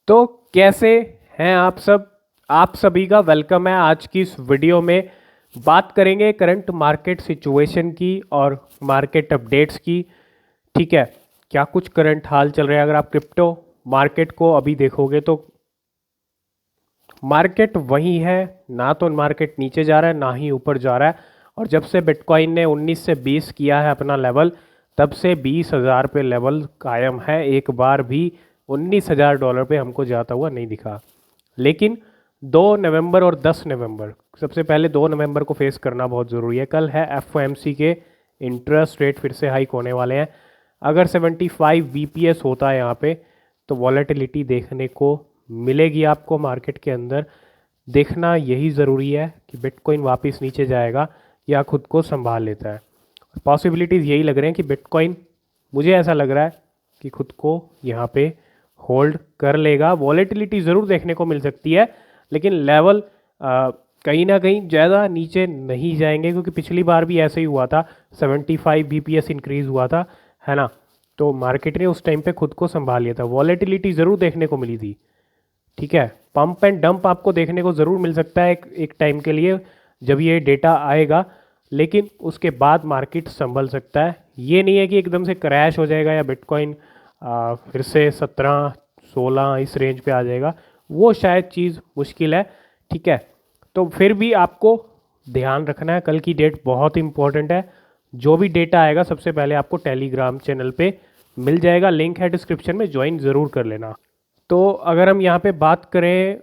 तो कैसे हैं आप सब। आप सभी का वेलकम है। आज की इस वीडियो में बात करेंगे करंट मार्केट सिचुएशन की और मार्केट अपडेट्स की। ठीक है, क्या कुछ करंट हाल चल रहे हैं। अगर आप क्रिप्टो मार्केट को अभी देखोगे तो मार्केट वही है, ना तो मार्केट नीचे जा रहा है ना ही ऊपर जा रहा है। और जब से बिटकॉइन ने 19 से 20 किया है अपना लेवल, तब से 20,000 पे लेवल कायम है। एक बार भी $19,000 पे हमको जाता हुआ नहीं दिखा। लेकिन 2 नवंबर और 10 नवंबर, सबसे पहले 2 नवंबर को फेस करना बहुत ज़रूरी है। कल है एफओएमसी के इंटरेस्ट रेट फिर से हाइक होने वाले हैं। अगर 75 बीपीएस होता है यहाँ पे तो वॉलेटिलिटी देखने को मिलेगी आपको मार्केट के अंदर। देखना यही ज़रूरी है कि बिटकॉइन वापस नीचे जाएगा या खुद को संभाल लेता है। पॉसिबिलिटीज़ यही लग रहे हैं कि बिटकॉइन, मुझे ऐसा लग रहा है कि खुद को यहाँ पे होल्ड कर लेगा। वॉलेटिलिटी ज़रूर देखने को मिल सकती है, लेकिन लेवल कहीं ना कहीं ज़्यादा नीचे नहीं जाएंगे, क्योंकि पिछली बार भी ऐसे ही हुआ था। 75 बीपीएस इंक्रीज़ हुआ था, है ना। तो मार्केट ने उस टाइम पे खुद को संभाल लिया था। वॉलेटिलिटी ज़रूर देखने को मिली थी। ठीक है, पंप एंड डंप आपको देखने को ज़रूर मिल सकता है एक टाइम के लिए जब ये डेटा आएगा, लेकिन उसके बाद मार्केट संभल सकता है। ये नहीं है कि एकदम से क्रैश हो जाएगा या बिटकॉइन फिर से 17-16 इस रेंज पे आ जाएगा। वो शायद चीज़ मुश्किल है। ठीक है, तो फिर भी आपको ध्यान रखना है, कल की डेट बहुत इंपॉर्टेंट है। जो भी डेटा आएगा सबसे पहले आपको टेलीग्राम चैनल पे मिल जाएगा, लिंक है डिस्क्रिप्शन में, ज्वाइन ज़रूर कर लेना। तो अगर हम यहाँ पे बात करें,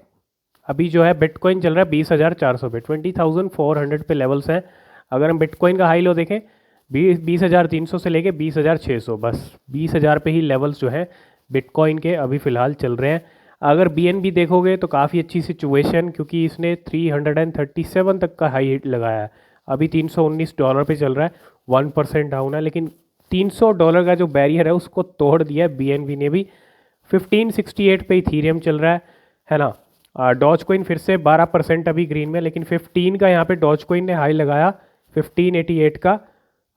अभी जो है बिटकॉइन चल रहा है 20,400 पे, 20,400 पे लेवल्स हैं। अगर हम बिटकॉइन का हाई लो देखें, 20,300 से लेके 20,600, बस 20,000 पे ही लेवल्स जो है बिटकॉइन के अभी फ़िलहाल चल रहे हैं। अगर बीएनबी देखोगे तो काफ़ी अच्छी सिचुएशन, क्योंकि इसने 337 तक का हाई हिट लगाया है। अभी $319 पे चल रहा है, 1% डाउन है, लेकिन $300 का जो बैरियर है उसको तोड़ दिया है बीएनबी ने भी। 1568 पे इथीरियम चल रहा है ना। डॉज कोइन फिर से 12% अभी ग्रीन में, लेकिन 15 का यहाँ पे डॉज कोइन ने हाई लगाया 1588 का।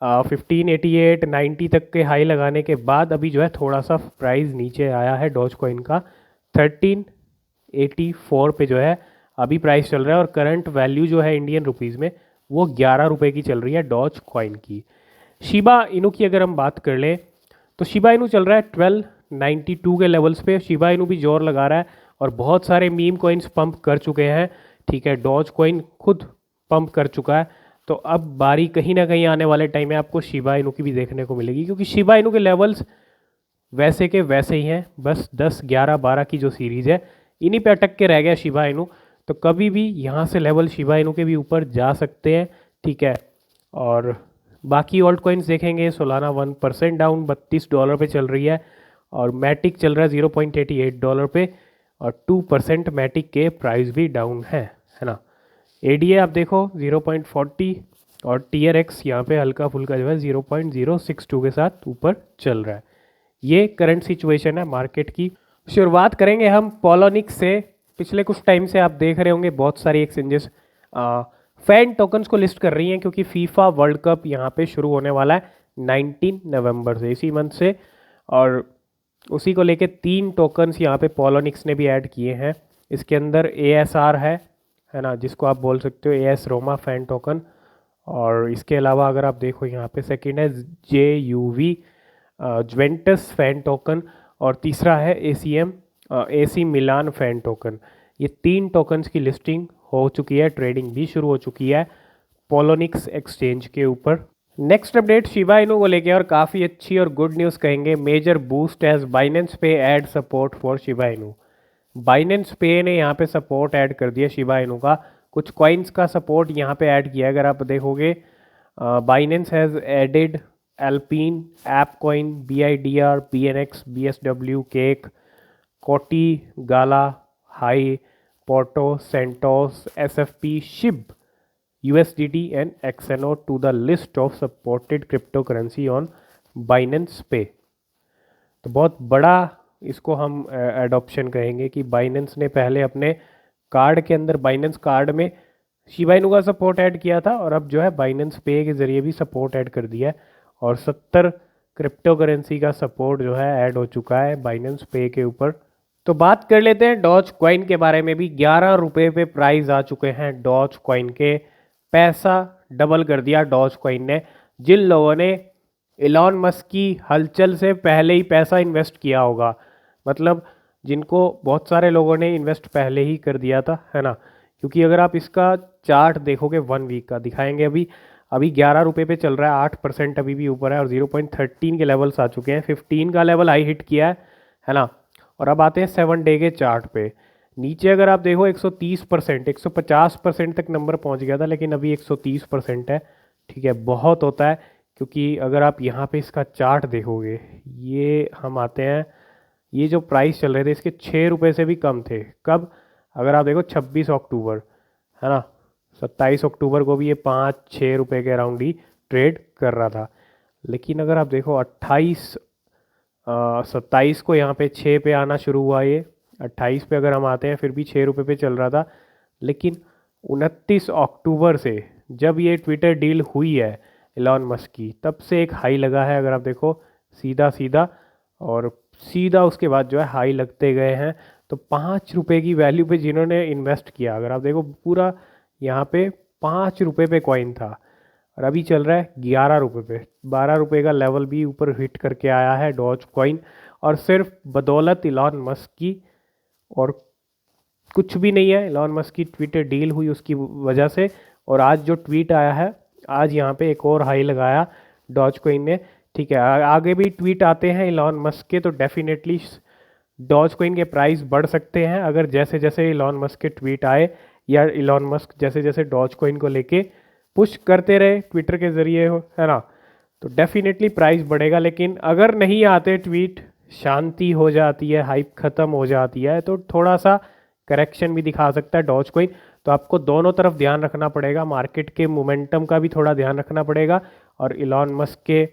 1588 90 तक के हाई लगाने के बाद अभी जो है थोड़ा सा प्राइस नीचे आया है डॉज कोइन का। 1384 पे जो है अभी प्राइस चल रहा है, और करंट वैल्यू जो है इंडियन रुपीज़ में वो 11 रुपये की चल रही है डॉज कॉइन की। शिबा इनू की अगर हम बात कर लें तो शिबा इनू चल रहा है 1292 के लेवल्स पे। शिबा इनू भी जोर लगा रहा है और बहुत सारे मीम कॉइन्स पंप कर चुके हैं। ठीक है, डॉज कॉइन खुद पंप कर चुका है। तो अब बारी कहीं ना कहीं आने वाले टाइम में आपको शिबा इनू की भी देखने को मिलेगी, क्योंकि शिबा इनू के लेवल्स वैसे के वैसे ही हैं। बस 10 11 12 की जो सीरीज़ है इन्हीं पे अटक के रह गया शिबा इनू। तो कभी भी यहाँ से लेवल शिबा इनू के भी ऊपर जा सकते हैं। ठीक है, और बाकी ऑल्ट कॉइन्स देखेंगे, सोलाना 1% डाउन $32 पे चल रही है, और मैटिक चल रहा है $0.88 पे, और 2% मैटिक के प्राइस भी डाउन है ना। एडीए आप देखो 0.40, और टीयर एक्स यहाँ पे हल्का फुल्का जो है 0.062 के साथ ऊपर चल रहा है। ये करंट सिचुएशन है मार्केट की। शुरुआत करेंगे हम पॉलोनिक्स से। पिछले कुछ टाइम से आप देख रहे होंगे बहुत सारी एक्सचेंजेस फैन टोकन्स को लिस्ट कर रही हैं, क्योंकि फीफा वर्ल्ड कप यहाँ पे शुरू होने वाला है 19 नवंबर से, इसी मंथ से। और उसी को लेके 3 टोकन्स यहाँ पे पॉलोनिक्स ने भी ऐड किए हैं। इसके अंदर ASR है ना, जिसको आप बोल सकते हो AS रोमा फैन टोकन। और इसके अलावा अगर आप देखो यहाँ पे सेकंड है JUV जुवेंटस फैन टोकन, और तीसरा है ACM AC मिलान फैन टोकन। ये 3 टोकन्स की लिस्टिंग हो चुकी है, ट्रेडिंग भी शुरू हो चुकी है पॉलोनिक्स एक्सचेंज के ऊपर। नेक्स्ट अपडेट शिबा इनू को लेके, और काफ़ी अच्छी और गुड न्यूज़ कहेंगे। मेजर बूस्ट एज बाइनेंस पे add support for Shiba Inu. Binance पे ने यहाँ पे सपोर्ट ऐड कर दिया शिबा इनू का। कुछ कॉइन्स का सपोर्ट यहाँ पे ऐड किया, अगर आप देखोगे Binance has added Alpine, ape coin, BIDR, BNX, BSW, cake, Coti, gala, high, porto, Santos, SFP, shib, USDT and XNO to the list of supported cryptocurrency on Binance Pay। तो बहुत बड़ा इसको हम एडॉप्शन कहेंगे कि बाइनेंस ने पहले अपने कार्ड के अंदर, बाइनेंस कार्ड में शिबा इनू का सपोर्ट ऐड किया था, और अब जो है बाइनेंस पे के ज़रिए भी सपोर्ट ऐड कर दिया है। और 70 क्रिप्टो करेंसी का सपोर्ट जो है ऐड हो चुका है बाइनेंस पे के ऊपर। तो बात कर लेते हैं डॉज कॉइन के बारे में भी। 11 रुपये पे प्राइस आ चुके हैं डॉज कॉइन के। पैसा डबल कर दिया डॉज कॉइन ने। जिन लोगों ने इलॉन मस्क की हलचल से पहले ही पैसा इन्वेस्ट किया होगा, मतलब जिनको बहुत सारे लोगों ने इन्वेस्ट पहले ही कर दिया था, है ना। क्योंकि अगर आप इसका चार्ट देखोगे 1 वीक का दिखाएंगे, अभी अभी 11 रुपये पे चल रहा है, 8% अभी भी ऊपर है और 0.13 के लेवल्स आ चुके हैं। 15 का लेवल हाई हिट किया है ना। और अब आते हैं 7 डे के चार्ट पे। नीचे अगर आप देखो 130%, 150% तक नंबर पहुंच गया था, लेकिन अभी 130% है। ठीक है, बहुत होता है। क्योंकि अगर आप यहाँ पे इसका चार्ट देखोगे, ये हम आते हैं, ये जो प्राइस चल रहे थे इसके 6 रुपये से भी कम थे। कब? अगर आप देखो 26 अक्टूबर, है ना, 27 अक्टूबर को भी ये 5-6 रुपये के अराउंड ही ट्रेड कर रहा था। लेकिन अगर आप देखो 27 को यहाँ पे 6 पे आना शुरू हुआ, ये 28 पे अगर हम आते हैं फिर भी 6 रुपये पे चल रहा था। लेकिन 29 अक्टूबर से जब ये ट्विटर डील हुई है एलॉन मस्क की, तब से एक हाई लगा है। अगर आप देखो सीधा सीधा, और सीधा उसके बाद जो है हाई लगते गए हैं। तो 5 रुपये की वैल्यू पे जिन्होंने इन्वेस्ट किया, अगर आप देखो पूरा यहाँ पे 5 रुपये पे कॉइन था, और अभी चल रहा है 11 रुपये पे। 12 रुपये का लेवल भी ऊपर हिट करके आया है डॉज कॉइन, और सिर्फ बदौलत इलॉन मस्क की, और कुछ भी नहीं है। एलॉन मस्क की ट्विटर डील हुई उसकी वजह से। और आज जो ट्वीट आया है, आज यहाँ पे एक और हाई लगाया डॉज कॉइन ने। ठीक है, आगे भी ट्वीट आते हैं एलॉन मस्क के, तो डेफिनेटली डॉज कॉइन के प्राइस बढ़ सकते हैं अगर जैसे जैसे एलॉन मस्क के ट्वीट आए, या एलॉन मस्क जैसे जैसे डॉज कॉइन को लेके पुश करते रहे ट्विटर के ज़रिए, हो, है ना, तो डेफिनेटली प्राइस बढ़ेगा। लेकिन अगर नहीं आते ट्वीट, शांति हो जाती है, हाइप ख़त्म हो जाती है, तो थोड़ा सा करेक्शन भी दिखा सकता है डॉज कॉइन। तो आपको दोनों तरफ ध्यान रखना पड़ेगा, मार्केट के मोमेंटम का भी थोड़ा ध्यान रखना पड़ेगा, और एलॉन मस्क के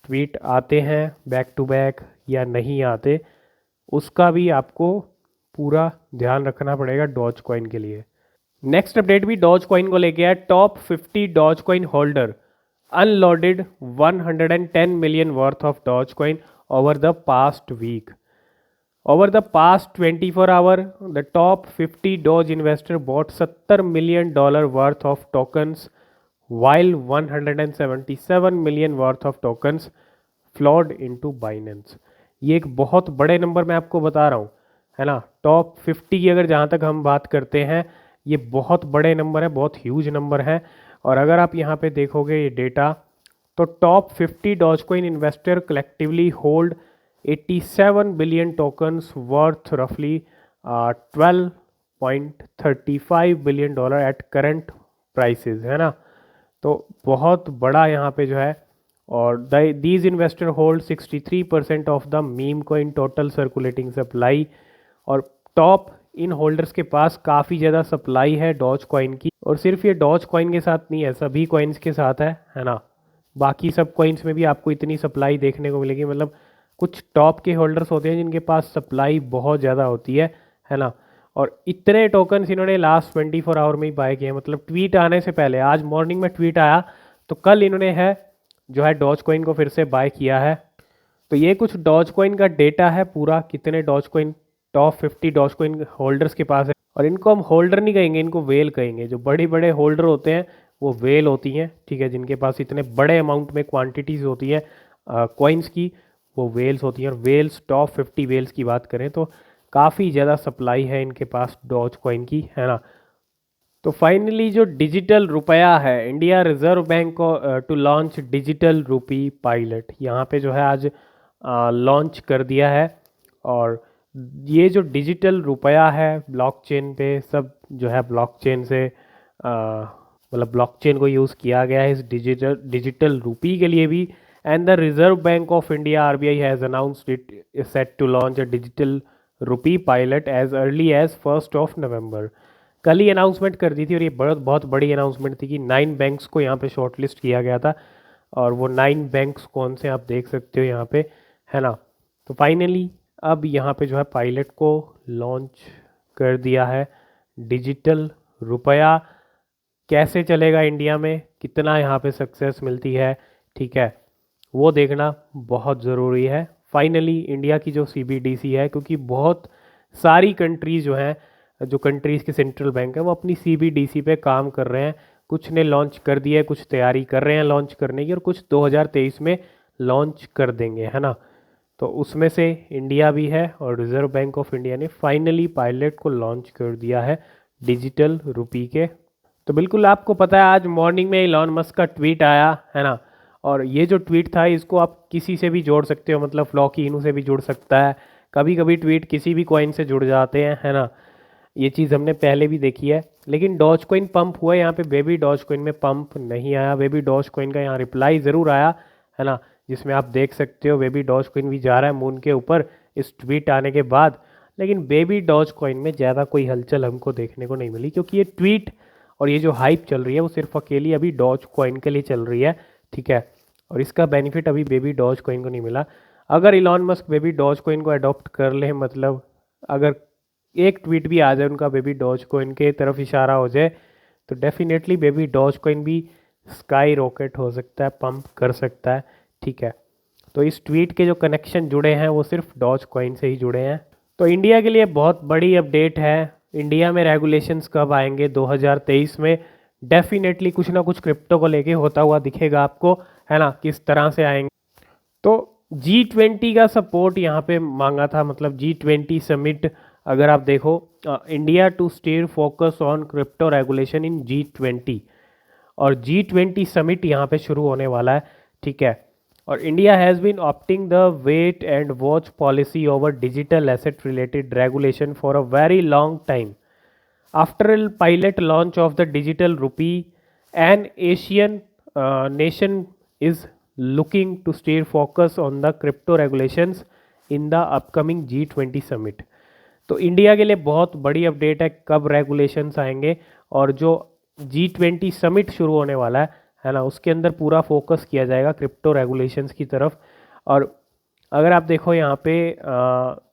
ट्वीट आते हैं बैक टू बैक या नहीं आते, उसका भी आपको पूरा ध्यान रखना पड़ेगा डॉज कॉइन के लिए। नेक्स्ट अपडेट भी डॉज कॉइन को लेके है। Top 50 dogecoin holder unloaded 110 million worth of dogecoin over the past week. Over the past 24 hours, the top 50 Doge investor bought $70 million worth of tokens, while 177 million worth of tokens flowed into Binance. ये एक बहुत बड़े number मैं आपको बता रहा हूँ, है ना। टॉप 50 की अगर जहाँ तक हम बात करते हैं, ये बहुत बड़े नंबर है, बहुत ह्यूज नंबर है। और अगर आप यहाँ पे देखोगे ये डेटा, तो top 50 dogecoin investor collectively hold 87 billion tokens worth रफली 12.35 billion dollar at current prices, है ना। तो बहुत बड़ा यहाँ पे जो है। और these investor hold 63% of the meme coin total circulating supply. और टॉप इन होल्डर्स के पास काफ़ी ज़्यादा सप्लाई है डॉज कॉइन की। और सिर्फ ये डॉज कॉइन के साथ नहीं है, सभी कॉइन्स के साथ है ना। बाकी सब कॉइन्स में भी आपको इतनी सप्लाई देखने को मिलेगी। मतलब कुछ टॉप के होल्डर्स होते हैं जिनके पास सप्लाई बहुत ज़्यादा होती है ना। और इतने टोकन्स इन्होंने लास्ट 24 आवर में ही बाय किए हैं। मतलब ट्वीट आने से पहले, आज मॉर्निंग में ट्वीट आया, तो कल इन्होंने जो है डॉज कॉइन को फिर से बाय किया है। तो ये कुछ डॉज कॉइन का डेटा है पूरा, कितने dogecoin top 50 dogecoin holders के पास है। और इनको हम होल्डर नहीं कहेंगे, इनको वेल कहेंगे। जो बड़े बड़े होल्डर होते हैं वो वेल होती हैं, ठीक है, जिनके पास इतने बड़े अमाउंट में क्वांटिटीज़ होती हैं कॉइन्स की, वो वेल्स होती हैं। और वेल्स, टॉप 50 वेल्स की बात करें तो काफ़ी ज़्यादा सप्लाई है इनके पास डॉज कॉइन की, है ना। तो फाइनली जो डिजिटल रुपया है, इंडिया रिजर्व बैंक को to launch digital rupee pilot, यहाँ पे जो है आज लॉन्च कर दिया है। और ये जो डिजिटल रुपया है ब्लॉकचेन पे, सब जो है ब्लॉकचेन से मतलब ब्लॉकचेन को यूज़ किया गया है इस डिजिटल रुपी के लिए भी। And the Reserve Bank of India RBI has announced it is set to launch a digital rupee pilot as early as 1 November. कल ही अनाउंसमेंट कर दी थी, और ये बहुत बड़ी अनाउंसमेंट थी कि 9 बैंक्स को यहाँ पे शॉर्टलिस्ट किया गया था। और वो 9 बैंक्स कौन से आप देख सकते हो यहाँ पे, है ना। तो फाइनली अब यहाँ पे जो है पायलट को लॉन्च कर दिया है। डिजिटल रुपया कैसे चलेगा इंडिया में, कितना यहाँ पे सक्सेस मिलती है, ठीक है, वो देखना बहुत ज़रूरी है। फाइनली इंडिया की जो सीबीडीसी है, क्योंकि बहुत सारी कंट्रीज जो हैं, जो कंट्रीज़ के सेंट्रल बैंक है वो अपनी CBDC पे काम कर रहे हैं। कुछ ने लॉन्च कर दिया है, कुछ तैयारी कर रहे हैं लॉन्च करने की, और कुछ 2023 में लॉन्च कर देंगे, है ना। तो उसमें से इंडिया भी है, और रिजर्व बैंक ऑफ इंडिया ने फाइनली पायलट को लॉन्च कर दिया है डिजिटल रुपी के। तो बिल्कुल आपको पता है आज मॉर्निंग में इलॉन मस्क का ट्वीट आया, है ना। और ये जो ट्वीट था इसको आप किसी से भी जोड़ सकते हो, मतलब फ्लॉकी इनू से भी जुड़ सकता है। कभी कभी ट्वीट किसी भी कॉइन से जुड़ जाते हैं, है ना। ये चीज़ हमने पहले भी देखी है। लेकिन डॉज कॉइन पंप हुआ, यहाँ पे बेबी डॉज कॉइन में पंप नहीं आया। बेबी डॉज कॉइन का यहाँ रिप्लाई ज़रूर आया, है ना, जिसमें आप देख सकते हो बेबी डॉज कॉइन भी जा रहा है मून के ऊपर इस ट्वीट आने के बाद। लेकिन बेबी डॉज कॉइन में ज़्यादा कोई हलचल हमको देखने को नहीं मिली, क्योंकि ये ट्वीट और ये जो हाइप चल रही है वो सिर्फ अकेली अभी डॉज कॉइन के लिए चल रही है, ठीक है। और इसका बेनिफिट अभी बेबी डॉज कॉइन को नहीं मिला। अगर Elon Musk baby doge coin को अडॉप्ट कर ले, मतलब अगर एक ट्वीट भी आ जाए उनका बेबी डॉज कॉइन के तरफ इशारा हो जाए, तो डेफिनेटली बेबी डॉज कॉइन भी स्काई रॉकेट हो सकता है, पंप कर सकता है, ठीक है। तो इस ट्वीट के जो कनेक्शन जुड़े हैं वो सिर्फ डॉज कॉइन से ही जुड़े हैं। तो इंडिया के लिए बहुत बड़ी अपडेट है। इंडिया में रेगुलेशंस कब आएंगे 2023 में? डेफिनेटली कुछ ना कुछ क्रिप्टो को लेके होता हुआ दिखेगा आपको, है ना, किस तरह से आएंगे। तो G20 का सपोर्ट यहाँ पे मांगा था, मतलब G20 समिट। अगर आप देखो, India to steer focus on crypto regulation in G20, और G20 समिट यहाँ पे शुरू होने वाला है, ठीक है। और India has been opting the wait and watch policy over digital asset related regulation for a very long time. After a pilot launch of the digital rupee, an Asian nation is looking to steer focus on the crypto regulations in the upcoming G20 summit। तो India के लिए बहुत बड़ी update है कब regulations आएंगे, और जो G20 समिट शुरू होने वाला है ना, उसके अंदर पूरा फोकस किया जाएगा क्रिप्टो रेगुलेशंस की तरफ। और अगर आप देखो यहाँ पे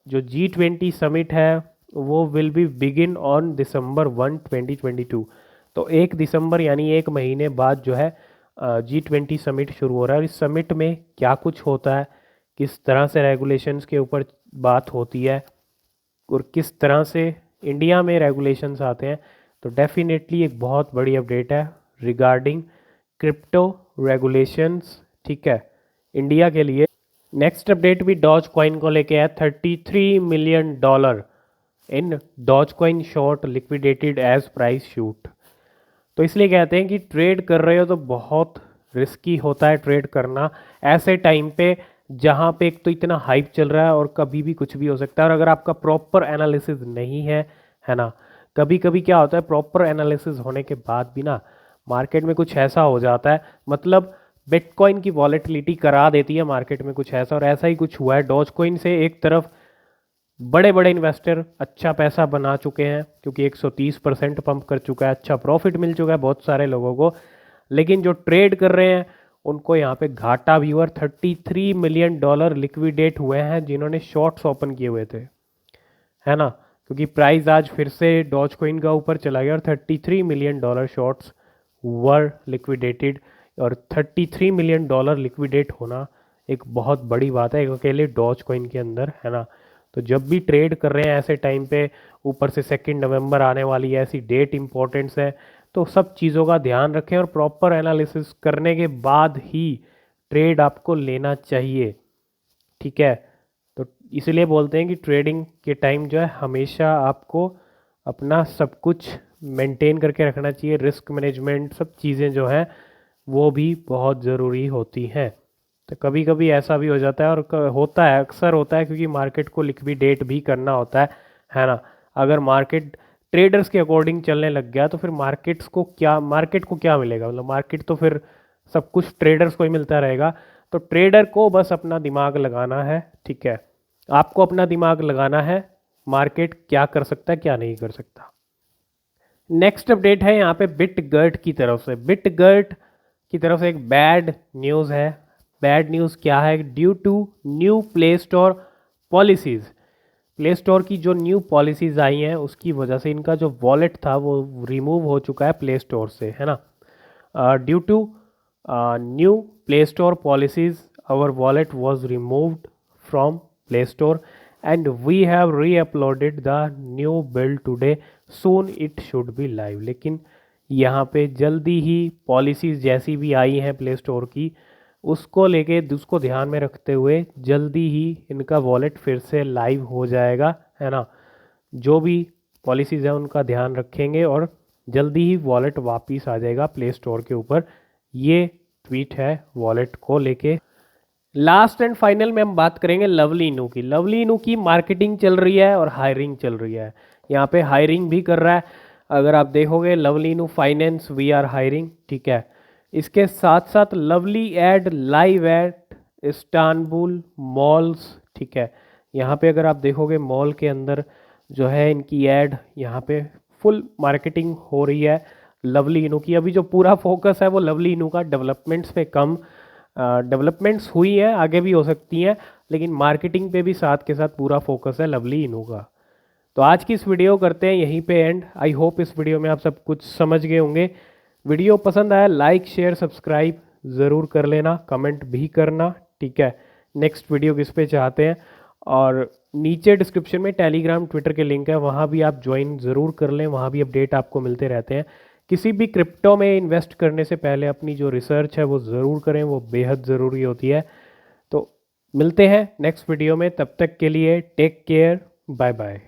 जो G20 समिट है वो will be begin on December 1, 2022। तो 1 दिसंबर यानी एक महीने बाद जो है G20 समिट शुरू हो रहा है। और इस समिट में क्या कुछ होता है, किस तरह से रेगुलेशंस के ऊपर बात होती है, और किस तरह से इंडिया में रेगुलेशंस आते हैं, तो डेफिनेटली एक बहुत बड़ी अपडेट है रिगार्डिंग क्रिप्टो रेगुलेशंस, ठीक है, इंडिया के लिए। नेक्स्ट अपडेट भी डॉज कॉइन को लेके है। $33 million in doge coin short liquidated as price shoot. तो इसलिए कहते हैं कि ट्रेड कर रहे हो तो बहुत रिस्की होता है ट्रेड करना ऐसे टाइम पे, जहाँ पे एक तो इतना हाइप चल रहा है और कभी भी कुछ भी हो सकता है। और अगर आपका प्रॉपर एनालिसिस नहीं है, है ना, कभी कभी क्या होता है प्रॉपर एनालिसिस होने के बाद भी ना मार्केट में कुछ ऐसा हो जाता है, मतलब बिटकॉइन की वॉलेटिलिटी करा देती है मार्केट में कुछ ऐसा। और ऐसा ही कुछ हुआ है डॉज कॉइन से। एक तरफ बड़े बड़े इन्वेस्टर अच्छा पैसा बना चुके हैं, क्योंकि 130% पंप कर चुका है, अच्छा प्रॉफिट मिल चुका है बहुत सारे लोगों को। लेकिन जो ट्रेड कर रहे हैं उनको यहाँ पे घाटा भी हुआ। $33 मिलियन लिक्विडेट हुए हैं जिन्होंने शॉर्ट्स ओपन किए हुए थे, है ना, क्योंकि प्राइस आज फिर से डॉज कॉइन का ऊपर चला गया और $33 मिलियन शॉर्ट्स वर लिक्विडेटेड। और $33 मिलियन लिक्विडेट होना एक बहुत बड़ी बात है एक अकेले डॉज कॉइन के अंदर, है ना। तो जब भी ट्रेड कर रहे हैं ऐसे टाइम पे, ऊपर से 2 नवंबर आने वाली है, ऐसी डेट इंपॉर्टेंस है, तो सब चीज़ों का ध्यान रखें और प्रॉपर एनालिसिस करने के बाद ही ट्रेड आपको लेना चाहिए, ठीक है। तो इसलिए बोलते हैं कि ट्रेडिंग के टाइम जो है हमेशा आपको अपना सब कुछ मेंटेन करके रखना चाहिए। रिस्क मैनेजमेंट सब चीज़ें जो हैं वो भी बहुत ज़रूरी होती हैं। तो कभी कभी ऐसा भी हो जाता है, और होता है, अक्सर होता है, क्योंकि मार्केट को लिक्विडेट भी करना होता है ना। अगर मार्केट ट्रेडर्स के अकॉर्डिंग चलने लग गया तो फिर मार्केट को क्या मिलेगा, मतलब मार्केट तो फिर सब कुछ ट्रेडर्स को ही मिलता रहेगा। तो ट्रेडर को बस अपना दिमाग लगाना है, ठीक है, आपको अपना दिमाग लगाना है मार्केट क्या कर सकता है क्या नहीं कर सकता। नेक्स्ट अपडेट है यहाँ पे बिटगर्ट की तरफ से। बिटगर्ट की तरफ से एक बैड न्यूज़ है। बैड न्यूज़ क्या है? Due to new play store policies, play store की जो न्यू पॉलिसीज़ आई हैं उसकी वजह से इनका जो वॉलेट था वो रिमूव हो चुका है प्ले स्टोर से, है ना। Due to new play store policies our wallet was removed from Play Store and we have reuploaded the new build today, soon it should be live. लेकिन यहाँ पे जल्दी ही पॉलिसीज़ जैसी भी आई हैं प्ले स्टोर की, उसको लेके उसको ध्यान में रखते हुए जल्दी ही इनका वॉलेट फिर से लाइव हो जाएगा, है ना। जो भी पॉलिसीज़ हैं उनका ध्यान रखेंगे और जल्दी ही वॉलेट वापस आ जाएगा प्ले स्टोर के ऊपर। ये ट्वीट है वॉलेट को लेके। लास्ट एंड फाइनल में हम बात करेंगे लवली इनू की। लवली इनू की मार्केटिंग चल रही है और हायरिंग चल रही है। यहाँ पे हायरिंग भी कर रहा है, अगर आप देखोगे लवली इनू फाइनेंस वी आर हायरिंग, ठीक है। इसके साथ साथ lovely ad live at Istanbul malls, ठीक है। यहाँ पे अगर आप देखोगे मॉल के अंदर जो है इनकी ऐड, यहाँ पे फुल मार्केटिंग हो रही है लवली इनू की। अभी जो पूरा फोकस है वो लवली इनू का डेवलपमेंट्स पे कम, डेवलपमेंट्स हुई हैं, आगे भी हो सकती हैं, लेकिन मार्केटिंग पे भी साथ के साथ पूरा फोकस है लवली इनू का। तो आज की इस वीडियो करते हैं यहीं पे एंड। आई होप इस वीडियो में आप सब कुछ समझ गए होंगे। वीडियो पसंद आया लाइक शेयर सब्सक्राइब ज़रूर कर लेना, कमेंट भी करना, ठीक है। नेक्स्ट वीडियो किस पे चाहते हैं, और नीचे डिस्क्रिप्शन में टेलीग्राम ट्विटर के लिंक है, वहाँ भी आप ज्वाइन ज़रूर कर लें, वहाँ भी अपडेट आपको मिलते रहते हैं। किसी भी क्रिप्टो में इन्वेस्ट करने से पहले अपनी जो रिसर्च है वो ज़रूर करें, वो बेहद ज़रूरी होती है। तो मिलते हैं नेक्स्ट वीडियो में, तब तक के लिए टेक केयर, बाय बाय।